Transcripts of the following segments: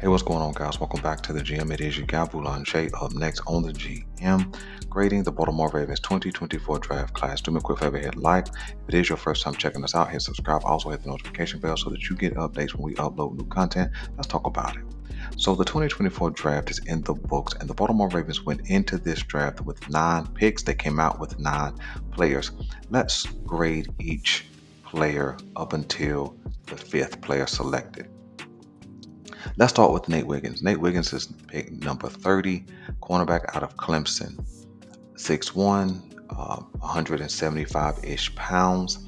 Hey, what's going on, guys? Welcome back to the GM. It is your guy, Boulanger. Up next on the GM, grading the Baltimore Ravens 2024 draft class. Do me a quick favor, hit like. If it is your first time checking us out, hit subscribe. Also, hit the notification bell so that you get updates when we upload new content. Let's talk about it. So, the 2024 draft is in the books, and the Baltimore Ravens went into this draft with 9 picks. They came out with 9 players. Let's grade each player up until the fifth player selected. Let's start with Nate Wiggins. Nate Wiggins is pick number 30, cornerback out of Clemson, 6'1", 175-ish pounds.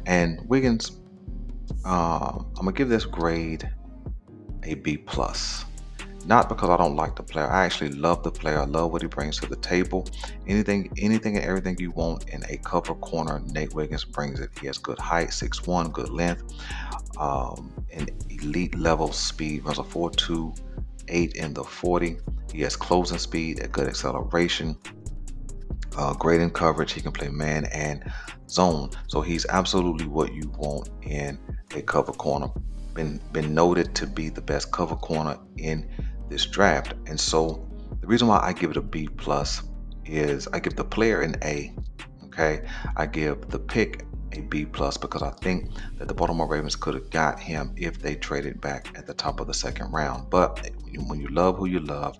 And Wiggins, I'm gonna give this grade a B plus. Not because I don't like the player. I actually love the player. I love what he brings to the table. Anything and everything you want in a cover corner, Nate Wiggins brings it. He has good height, 6'1", good length, an elite level speed, runs a 4.28 in the 40. He has closing speed, a good acceleration, great in coverage. He can play man and zone. So he's absolutely what you want in a cover corner. Been noted to be the best cover corner in this draft. And so the reason why I give it a B plus is I give the player an A. Okay. I give the pick a B plus because I think that the Baltimore Ravens could have got him if they traded back at the top of the second round. But when you love who you love,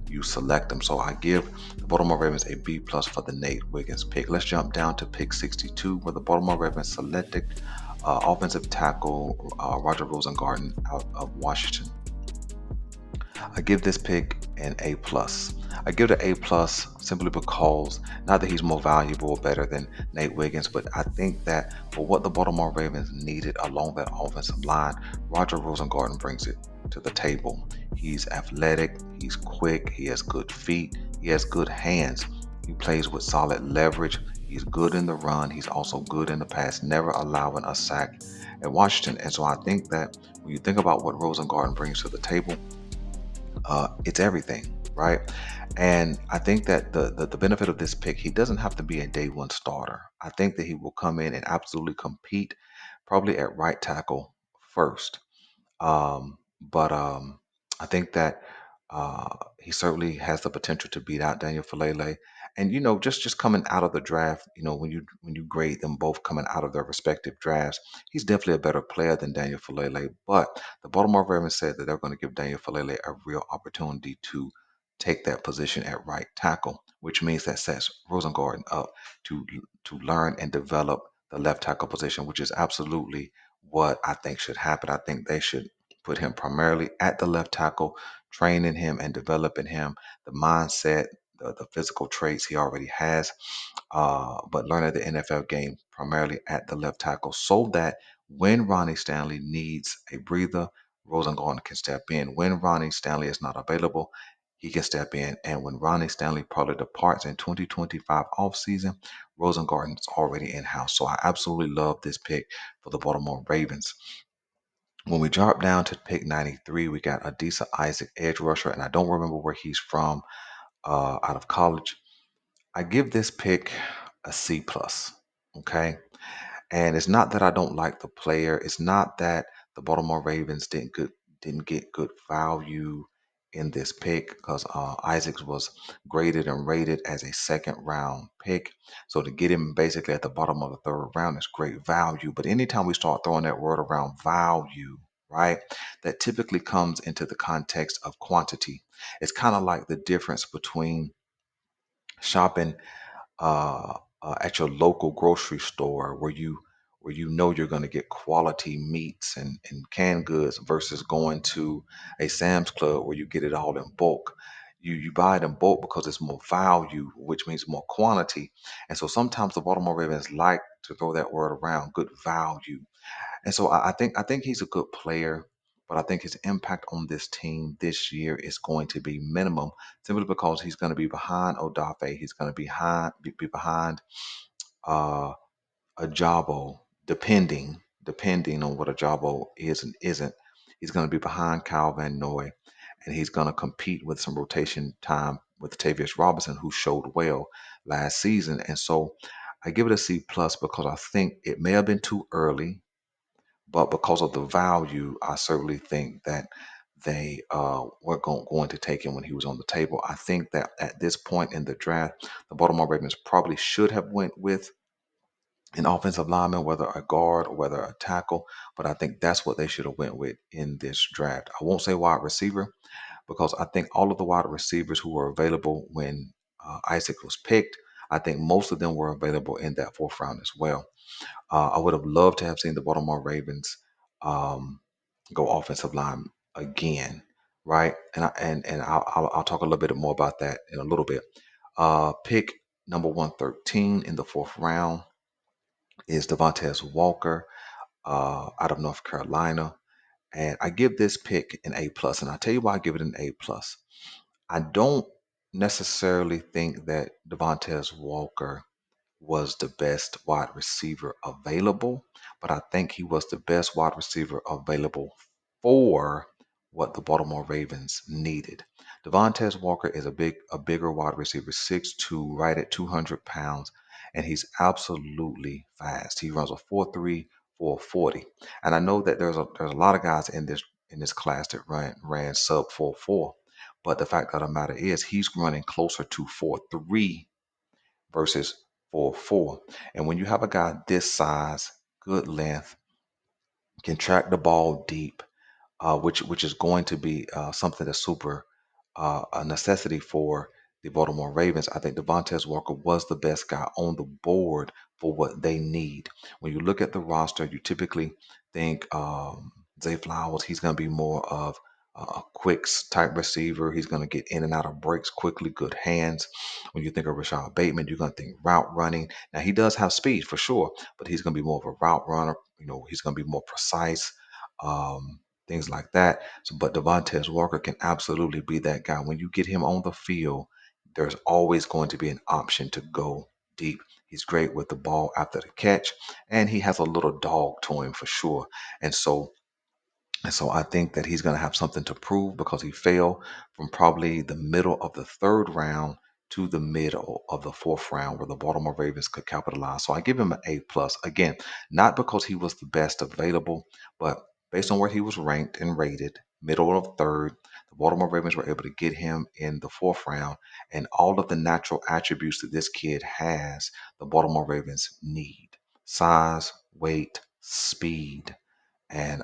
you select them. So I give the Baltimore Ravens a B plus for the Nate Wiggins pick. Let's jump down to pick 62, where the Baltimore Ravens selected offensive tackle Roger Rosengarten out of Washington. I give this pick an A plus. I give it an A plus simply because not that he's more valuable or better than Nate Wiggins, but I think that for what the Baltimore Ravens needed along that offensive line, Roger Rosengarten brings it to the table. He's athletic, he's quick, he has good feet, he has good hands. He plays with solid leverage. He's good in the run. He's also good in the pass, never allowing a sack at Washington. And so I think that when you think about what Rosengarten brings to the table, it's everything, right? And I think that the benefit of this pick, he doesn't have to be a day one starter. I think that he will come in and absolutely compete, probably at right tackle first. But I think that he certainly has the potential to beat out Daniel Falele. And just coming out of the draft, when you grade them both coming out of their respective drafts, he's definitely a better player than Daniel Falele. But the Baltimore Ravens said that they're going to give Daniel Falele a real opportunity to take that position at right tackle, which means that sets Rosengarten up to learn and develop the left tackle position, which is absolutely what I think should happen. I think they should put him primarily at the left tackle, training him and developing him, the mindset, the physical traits he already has, but learning the NFL game primarily at the left tackle so that when Ronnie Stanley needs a breather, Rosengarten can step in. When Ronnie Stanley is not available, he can step in. And when Ronnie Stanley probably departs in 2025 offseason, Rosengarten is already in house. So I absolutely love this pick for the Baltimore Ravens. When we drop down to pick 93, we got Adisa Isaac, edge rusher, and I don't remember where he's from out of college. I give this pick a C plus. Okay. And it's not that I don't like the player. It's not that the Baltimore Ravens didn't get good value in this pick because Isaacs was graded and rated as a second round pick. So to get him basically at the bottom of the third round is great value. But anytime we start throwing that word around value, right, that typically comes into the context of quantity. It's kind of like the difference between shopping at your local grocery store where you know you're going to get quality meats and canned goods versus going to a Sam's Club where you get it all in bulk. You buy it in bulk because it's more value, which means more quantity. And so sometimes the Baltimore Ravens like to throw that word around, good value. And so I think he's a good player, but I think his impact on this team this year is going to be minimum, simply because he's going to be behind Odafe. He's going to be behind uh, Ajabo, depending on what Ajabo is and isn't. He's going to be behind Kyle Van Noy, and he's going to compete with some rotation time with Tavius Robinson, who showed well last season. And so I give it a C plus because I think it may have been too early, but because of the value, I certainly think that they were going to take him when he was on the table. I think that at this point in the draft, the Baltimore Ravens probably should have went with an offensive lineman, whether a guard or whether a tackle, but I think that's what they should have went with in this draft. I won't say wide receiver because I think all of the wide receivers who were available when Isaac was picked, I think most of them were available in that fourth round as well. I would have loved to have seen the Baltimore Ravens um, go offensive line again, right? And I'll talk a little bit more about that in a little bit. Pick number 113 in the fourth round is Devontae Walker out of North Carolina, and I give this pick an A plus. And I'll tell you why I give it an A plus. I don't necessarily think that Devontae Walker was the best wide receiver available, but I think he was the best wide receiver available for what the Baltimore Ravens needed. Devontae Walker is a bigger wide receiver, 6'2", right at 200 pounds, and he's absolutely fast. He runs a 4.3, 4.40. And I know that there's a lot of guys in this class that ran sub 4.4, but the fact of the matter is he's running closer to 4.3 versus 4.4. And when you have a guy this size, good length, can track the ball deep, which is going to be something that's super a necessity for the Baltimore Ravens. I think Devontae Walker was the best guy on the board for what they need. When you look at the roster, you typically think Zay Flowers. He's going to be more of a quick type receiver. He's going to get in and out of breaks quickly, good hands. When you think of Rashad Bateman, you're going to think route running. Now he does have speed for sure, but he's going to be more of a route runner. He's going to be more precise. Things like that. So, but Devontae Walker can absolutely be that guy. When you get him on the field, there's always going to be an option to go deep. He's great with the ball after the catch, and he has a little dog to him for sure. And so I think that he's going to have something to prove because he fell from probably the middle of the third round to the middle of the fourth round where the Baltimore Ravens could capitalize. So I give him an A plus. Again, not because he was the best available, but based on where he was ranked and rated, middle of third, the Baltimore Ravens were able to get him in the fourth round. And all of the natural attributes that this kid has, the Baltimore Ravens need: size, weight, speed, and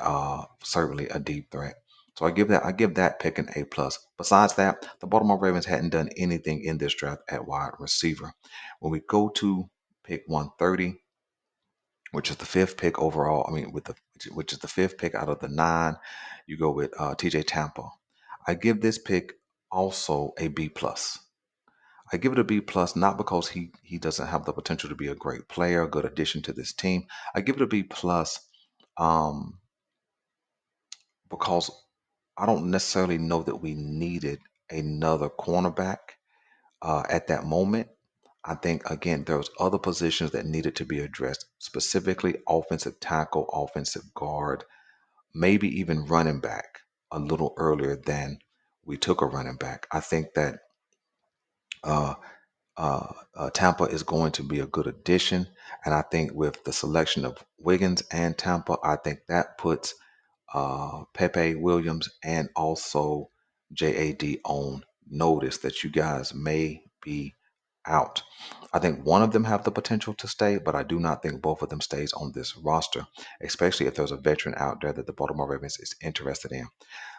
certainly a deep threat. So I give that pick an A plus. Besides that, the Baltimore Ravens hadn't done anything in this draft at wide receiver. When we go to pick 130, which is the fifth pick overall, I mean, which is the fifth pick out of the nine, you go with TJ Tampa. I give this pick also a B plus. I give it a B plus not because he doesn't have the potential to be a great player, a good addition to this team. I give it a B plus um, because I don't necessarily know that we needed another cornerback at that moment. I think again there was other positions that needed to be addressed, specifically offensive tackle, offensive guard, maybe even running back a little earlier than we took a running back. I think that uh, Tampa is going to be a good addition, and I think with the selection of Wiggins and Tampa, I think that puts Pepe Williams and also JAD on notice that you guys may be out. I think one of them have the potential to stay, but I do not think both of them stays on this roster, especially if there's a veteran out there that the Baltimore Ravens is interested in.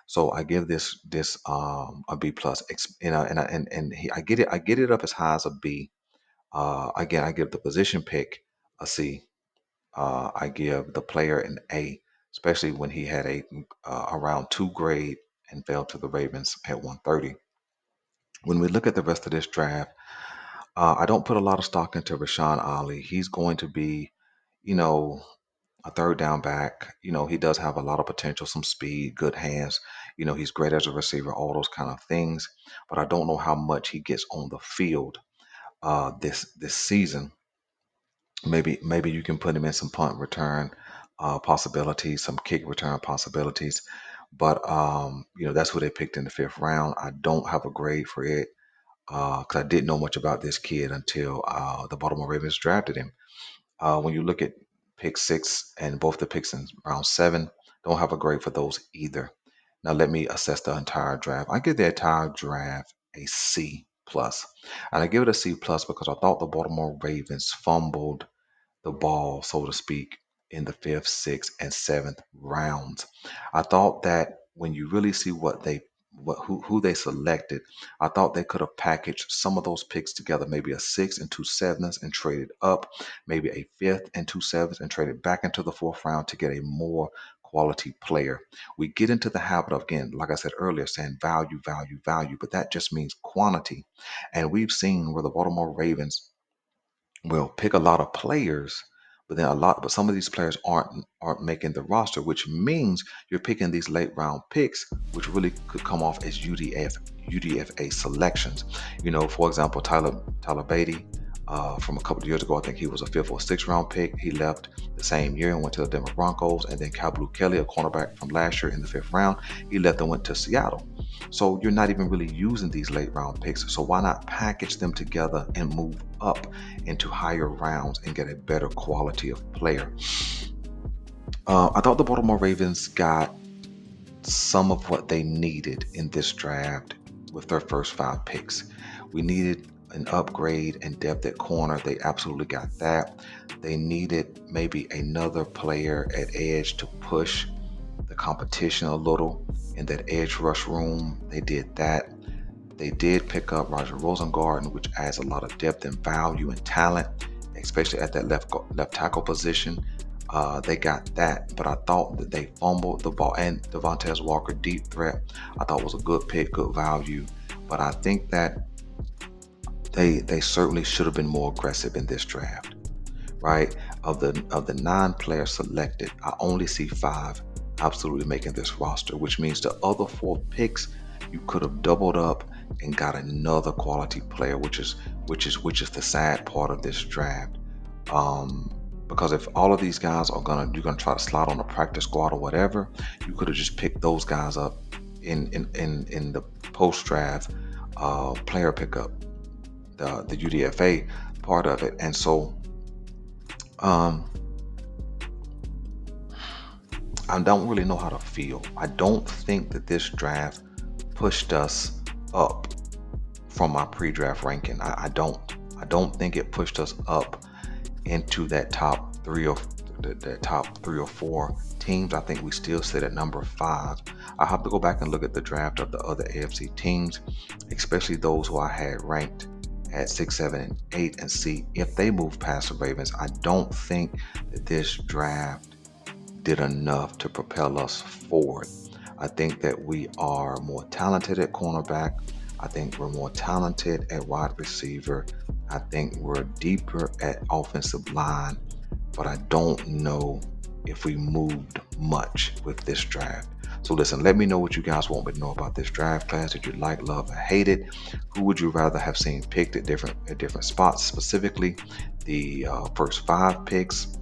So I give this a B plus. I get it up as high as a B. Again, I give the position pick a C. I give the player an A, especially when he had a around two grade and fell to the Ravens at 130. When we look at the rest of this draft, I don't put a lot of stock into Rashawn Ali. He's going to be, you know, a third down back. He does have a lot of potential, some speed, good hands. He's great as a receiver, all those kind of things. But I don't know how much he gets on the field this season. Maybe you can put him in some punt return possibilities, some kick return possibilities. But that's who they picked in the fifth round. I don't have a grade for it because I didn't know much about this kid until the Baltimore Ravens drafted him. When you look at pick six and both the picks in round seven, don't have a grade for those either. Now let me assess the entire draft. I give the entire draft a C plus. And I give it a C plus because I thought the Baltimore Ravens fumbled the ball, so to speak, in the fifth, sixth, and seventh rounds. I thought that when you really see who they selected, I thought they could have packaged some of those picks together, maybe a six and two sevenths and traded up, maybe a fifth and two sevenths and traded back into the fourth round to get a more quality player. We get into the habit of, again, like I said earlier, saying value, value, value, but that just means quantity. And we've seen where the Baltimore Ravens will pick a lot of players, but some of these players aren't making the roster, which means you're picking these late round picks, which really could come off as UDFA selections. For example, Tyler Beatty. From a couple of years ago, I think he was a fifth or sixth round pick. He left the same year and went to the Denver Broncos. And then Cal Blue Kelly, a cornerback from last year in the fifth round, he left and went to Seattle. So you're not even really using these late round picks. So why not package them together and move up into higher rounds and get a better quality of player? I thought the Baltimore Ravens got some of what they needed in this draft with their first 5 picks. We needed an upgrade and depth at corner. They absolutely got that. They needed maybe another player at edge to push the competition a little in that edge rush room. They did that. They did pick up Roger Rosengarten, which adds a lot of depth and value and talent, especially at that left tackle position. They got that, but I thought that they fumbled the ball. And Devontae Walker, deep threat, I thought was a good pick, good value. But I think that they certainly should have been more aggressive in this draft. Right? Of the 9 players selected, I only see 5 absolutely making this roster, which means the other 4 picks you could have doubled up and got another quality player, which is the sad part of this draft. Because if all of these guys you're gonna try to slide on a practice squad or whatever, you could have just picked those guys up in the post draft player pickup, the UDFA part of it. And so I don't really know how to feel. I don't think that this draft pushed us up from my pre-draft ranking. I don't think it pushed us up into that top 3 or 4 teams. I think we still sit at number 5. I have to go back and look at the draft of the other AFC teams, especially those who I had ranked at 6, 7, and 8, and see if they move past the Ravens. I don't think that this draft did enough to propel us forward. I think that we are more talented at cornerback. I think we're more talented at wide receiver. I think we're deeper at offensive line, but I don't know if we moved much with this draft. So listen, let me know what you guys want me to know about this draft class. Did you like, love, or hate it? Who would you rather have seen picked at different spots? Specifically, the first 5 picks.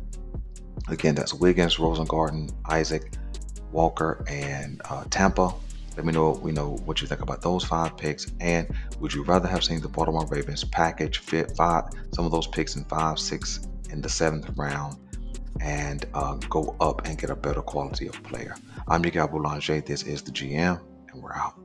Again, that's Wiggins, Rosengarten, Isaac, Walker, and Tampa. Let me know what you think about those 5 picks. And would you rather have seen the Baltimore Ravens package fit some of those picks in 5, 6, in the 7th round and go up and get a better quality of player? I'm your guy Boulanger. This is the GM, and we're out.